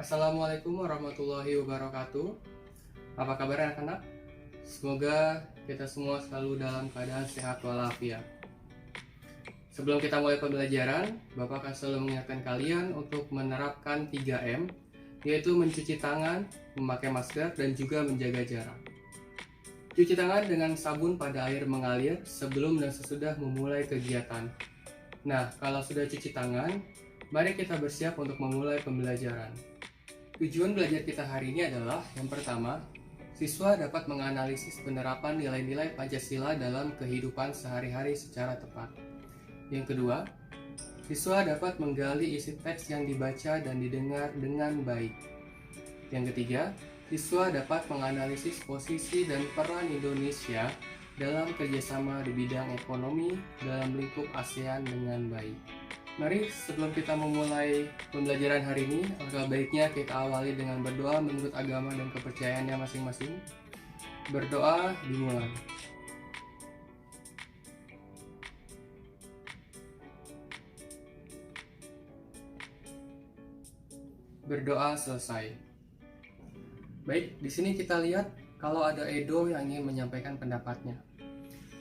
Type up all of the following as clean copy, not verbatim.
Assalamualaikum warahmatullahi wabarakatuh. Apa kabar anak-anak? Semoga kita semua selalu dalam keadaan sehat walafiat. Sebelum kita mulai pembelajaran, Bapak akan selalu mengingatkan kalian untuk menerapkan 3M, yaitu mencuci tangan, memakai masker, dan juga menjaga jarak. Cuci tangan dengan sabun pada air mengalir sebelum dan sesudah memulai kegiatan. Nah, kalau sudah cuci tangan, mari kita bersiap untuk memulai pembelajaran. Tujuan belajar kita hari ini adalah yang pertama, siswa dapat menganalisis penerapan nilai-nilai Pancasila dalam kehidupan sehari-hari secara tepat. Yang kedua, siswa dapat menggali isi teks yang dibaca dan didengar dengan baik. Yang ketiga, siswa dapat menganalisis posisi dan peran Indonesia dalam kerjasama di bidang ekonomi dalam lingkup ASEAN dengan baik. Mari sebelum kita memulai pembelajaran hari ini, alangkah baiknya kita awali dengan berdoa menurut agama dan kepercayaannya masing-masing. Berdoa dimulai. Berdoa selesai. Baik, di sini kita lihat kalau ada Edo yang ingin menyampaikan pendapatnya.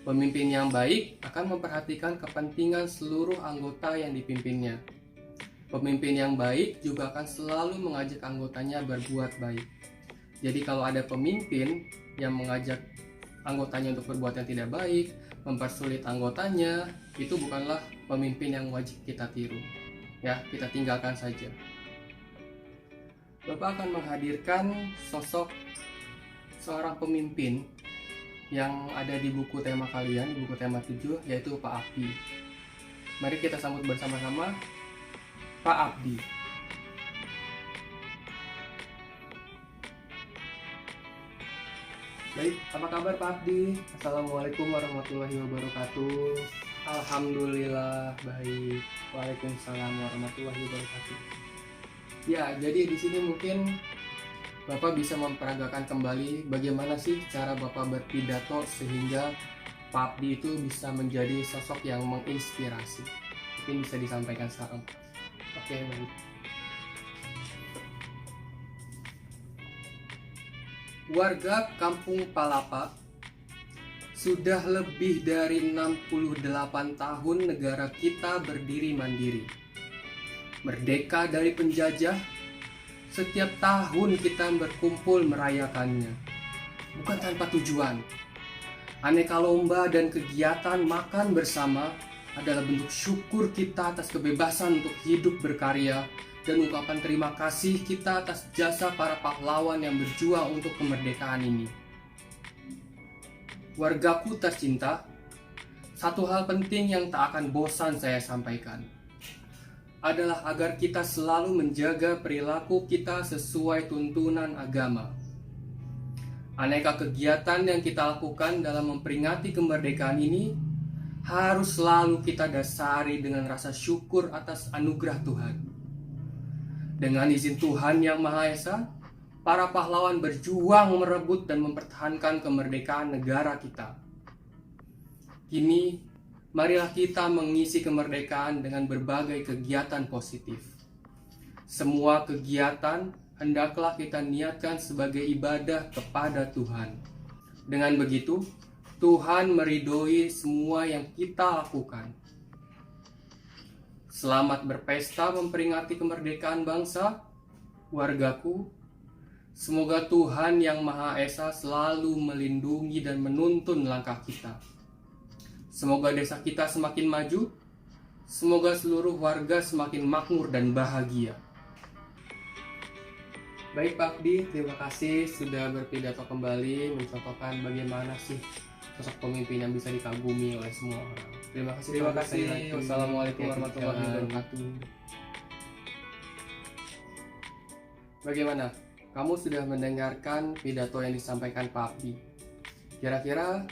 Pemimpin yang baik akan memperhatikan kepentingan seluruh anggota yang dipimpinnya. Pemimpin yang baik juga akan selalu mengajak anggotanya berbuat baik. Jadi kalau ada pemimpin yang mengajak anggotanya untuk berbuat yang tidak baik, mempersulit anggotanya, itu bukanlah pemimpin yang wajib kita tiru. Ya, kita tinggalkan saja. Bapak akan menghadirkan sosok seorang pemimpin yang ada di buku tema kalian, di buku tema 7, yaitu Pak Abdi. Mari kita sambut bersama-sama Pak Abdi. Baik, apa kabar Pak Abdi? Assalamualaikum warahmatullahi wabarakatuh. Alhamdulillah baik. Waalaikumsalam warahmatullahi wabarakatuh. Ya, jadi di sini mungkin Bapak bisa memperagakan kembali bagaimana sih cara Bapak berpidato sehingga Pak Abdi itu bisa menjadi sosok yang menginspirasi. Mungkin bisa disampaikan sekarang. Oke, baik. Warga Kampung Palapa, sudah lebih dari 68 tahun negara kita berdiri mandiri. Merdeka dari penjajah. Setiap tahun kita berkumpul merayakannya, bukan tanpa tujuan. Aneka lomba dan kegiatan makan bersama adalah bentuk syukur kita atas kebebasan untuk hidup berkarya dan ungkapan terima kasih kita atas jasa para pahlawan yang berjuang untuk kemerdekaan ini. Wargaku tercinta, satu hal penting yang tak akan bosan saya sampaikan adalah agar kita selalu menjaga perilaku kita sesuai tuntunan agama. Aneka kegiatan yang kita lakukan dalam memperingati kemerdekaan ini harus selalu kita dasari dengan rasa syukur atas anugerah Tuhan. Dengan izin Tuhan Yang Maha Esa, para pahlawan berjuang merebut dan mempertahankan kemerdekaan negara kita. Kini, marilah kita mengisi kemerdekaan dengan berbagai kegiatan positif. Semua kegiatan hendaklah kita niatkan sebagai ibadah kepada Tuhan. Dengan begitu, Tuhan meridhoi semua yang kita lakukan. Selamat berpesta memperingati kemerdekaan bangsa, wargaku. Semoga Tuhan Yang Maha Esa selalu melindungi dan menuntun langkah kita. Semoga desa kita semakin maju, semoga seluruh warga semakin makmur dan bahagia. Baik Pak Abdi, terima kasih sudah berpidato kembali mencontohkan bagaimana sih sosok pemimpin yang bisa dikagumi oleh semua orang. Terima kasih. Terima kasih. Wassalamualaikum warahmatullahi wabarakatuh. Bagaimana? Kamu sudah mendengarkan pidato yang disampaikan Pak Abdi? Kira-kira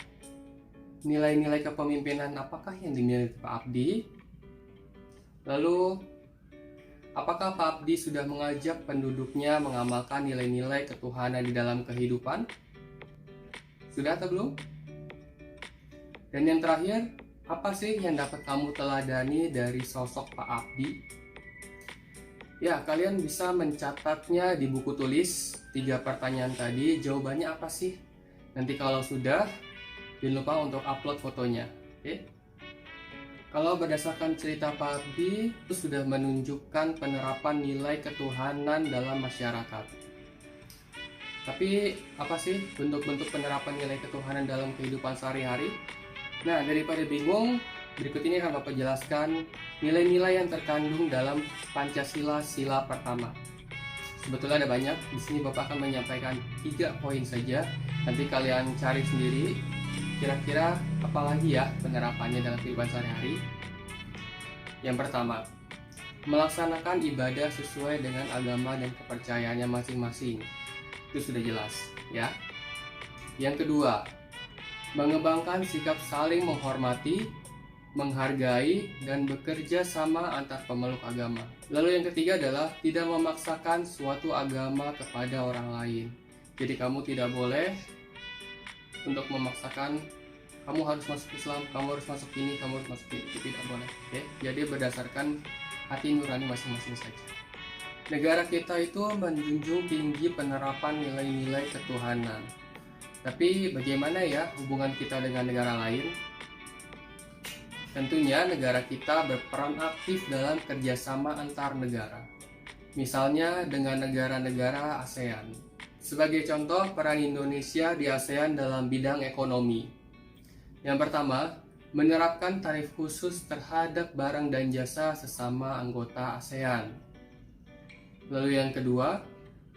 nilai-nilai kepemimpinan apakah yang dimiliki Pak Abdi? Lalu, apakah Pak Abdi sudah mengajak penduduknya mengamalkan nilai-nilai ketuhanan di dalam kehidupan? Sudah atau belum? Dan yang terakhir, apa sih yang dapat kamu teladani dari sosok Pak Abdi? Ya, kalian bisa mencatatnya di buku tulis 3 pertanyaan tadi, jawabannya apa sih? Nanti kalau sudah, jangan lupa untuk upload fotonya. Oke? Kalau berdasarkan cerita Pak Abdi, itu sudah menunjukkan penerapan nilai ketuhanan dalam masyarakat. Tapi apa sih bentuk-bentuk penerapan nilai ketuhanan dalam kehidupan sehari-hari? Nah, daripada bingung, berikut ini akan Bapak jelaskan nilai-nilai yang terkandung dalam Pancasila sila pertama. Sebetulnya ada banyak, di sini Bapak akan menyampaikan 3 poin saja. Nanti kalian cari sendiri kira-kira apalagi ya penerapannya dalam kehidupan sehari-hari. Yang pertama, melaksanakan ibadah sesuai dengan agama dan kepercayaannya masing-masing. Itu sudah jelas, ya. Yang kedua, mengembangkan sikap saling menghormati, menghargai, dan bekerja sama antar pemeluk agama. Lalu yang ketiga adalah tidak memaksakan suatu agama kepada orang lain. Jadi kamu tidak boleh untuk memaksakan kamu harus masuk Islam, kamu harus masuk ini, kamu harus masuk ini. Itu tidak boleh. Oke? Jadi berdasarkan hati nurani masing-masing saja. Negara kita itu menjunjung tinggi penerapan nilai-nilai ketuhanan. Tapi bagaimana ya hubungan kita dengan negara lain? Tentunya negara kita berperan aktif dalam kerjasama antar negara. Misalnya dengan negara-negara ASEAN. Sebagai contoh peran Indonesia di ASEAN dalam bidang ekonomi. Yang pertama, menerapkan tarif khusus terhadap barang dan jasa sesama anggota ASEAN. Lalu yang kedua,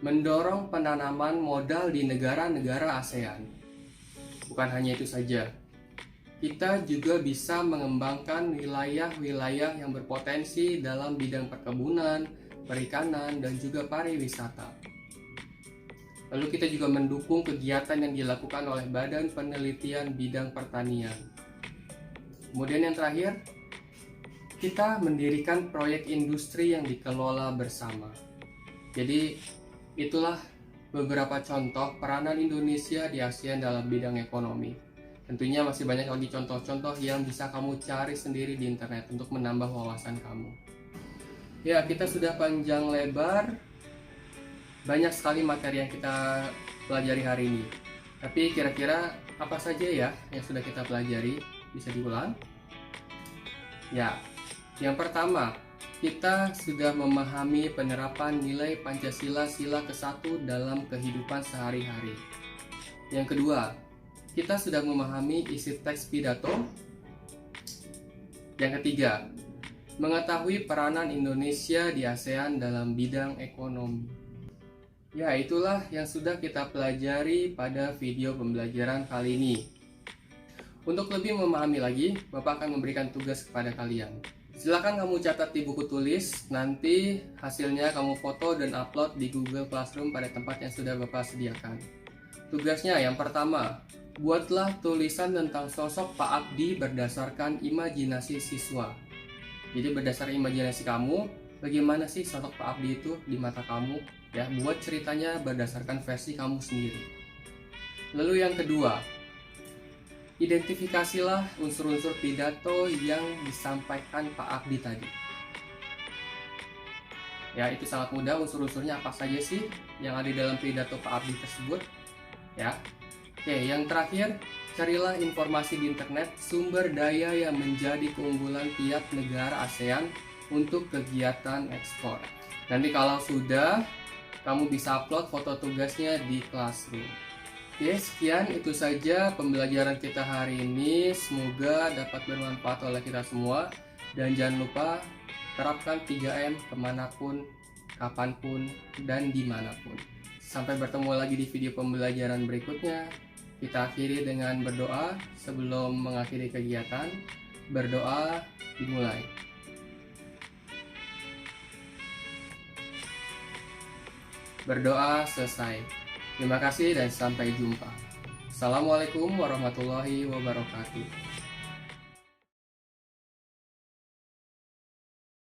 mendorong penanaman modal di negara-negara ASEAN. Bukan hanya itu saja, kita juga bisa mengembangkan wilayah-wilayah yang berpotensi dalam bidang perkebunan, perikanan, dan juga pariwisata. Lalu kita juga mendukung kegiatan yang dilakukan oleh Badan Penelitian Bidang Pertanian. Kemudian yang terakhir, kita mendirikan proyek industri yang dikelola bersama. Jadi itulah beberapa contoh peranan Indonesia di ASEAN dalam bidang ekonomi. Tentunya masih banyak lagi contoh-contoh yang bisa kamu cari sendiri di internet untuk menambah wawasan kamu. Ya, kita sudah panjang lebar, banyak sekali materi yang kita pelajari hari ini. Tapi kira-kira apa saja ya yang sudah kita pelajari? Bisa diulang? Ya, yang pertama, kita sudah memahami penerapan nilai Pancasila sila ke-1 dalam kehidupan sehari-hari. Yang kedua, kita sudah memahami isi teks pidato. Yang ketiga, mengetahui peranan Indonesia di ASEAN dalam bidang ekonomi. Ya, itulah yang sudah kita pelajari pada video pembelajaran kali ini. Untuk lebih memahami lagi, Bapak akan memberikan tugas kepada kalian. Silakan kamu catat di buku tulis, nanti hasilnya kamu foto dan upload di Google Classroom pada tempat yang sudah Bapak sediakan. Tugasnya yang pertama, buatlah tulisan tentang sosok Pak Abdi berdasarkan imajinasi siswa. Jadi berdasarkan imajinasi kamu, bagaimana sih sosok Pak Abdi itu di mata kamu? Ya, buat ceritanya berdasarkan versi kamu sendiri. Lalu yang kedua, identifikasilah unsur-unsur pidato yang disampaikan Pak Abdi tadi. Ya, itu sangat mudah, unsur-unsurnya apa saja sih yang ada dalam pidato Pak Abdi tersebut. Ya. Oke, yang terakhir, carilah informasi di internet sumber daya yang menjadi keunggulan tiap negara ASEAN untuk kegiatan ekspor. Nanti kalau sudah, kamu bisa upload foto tugasnya di Classroom. Oke, sekian itu saja pembelajaran kita hari ini. Semoga dapat bermanfaat oleh kita semua. Dan jangan lupa terapkan 3M kemanapun, kapanpun, dan dimanapun. Sampai bertemu lagi di video pembelajaran berikutnya. Kita akhiri dengan berdoa sebelum mengakhiri kegiatan. Berdoa dimulai. Berdoa selesai. Terima kasih dan sampai jumpa. Assalamualaikum warahmatullahi wabarakatuh.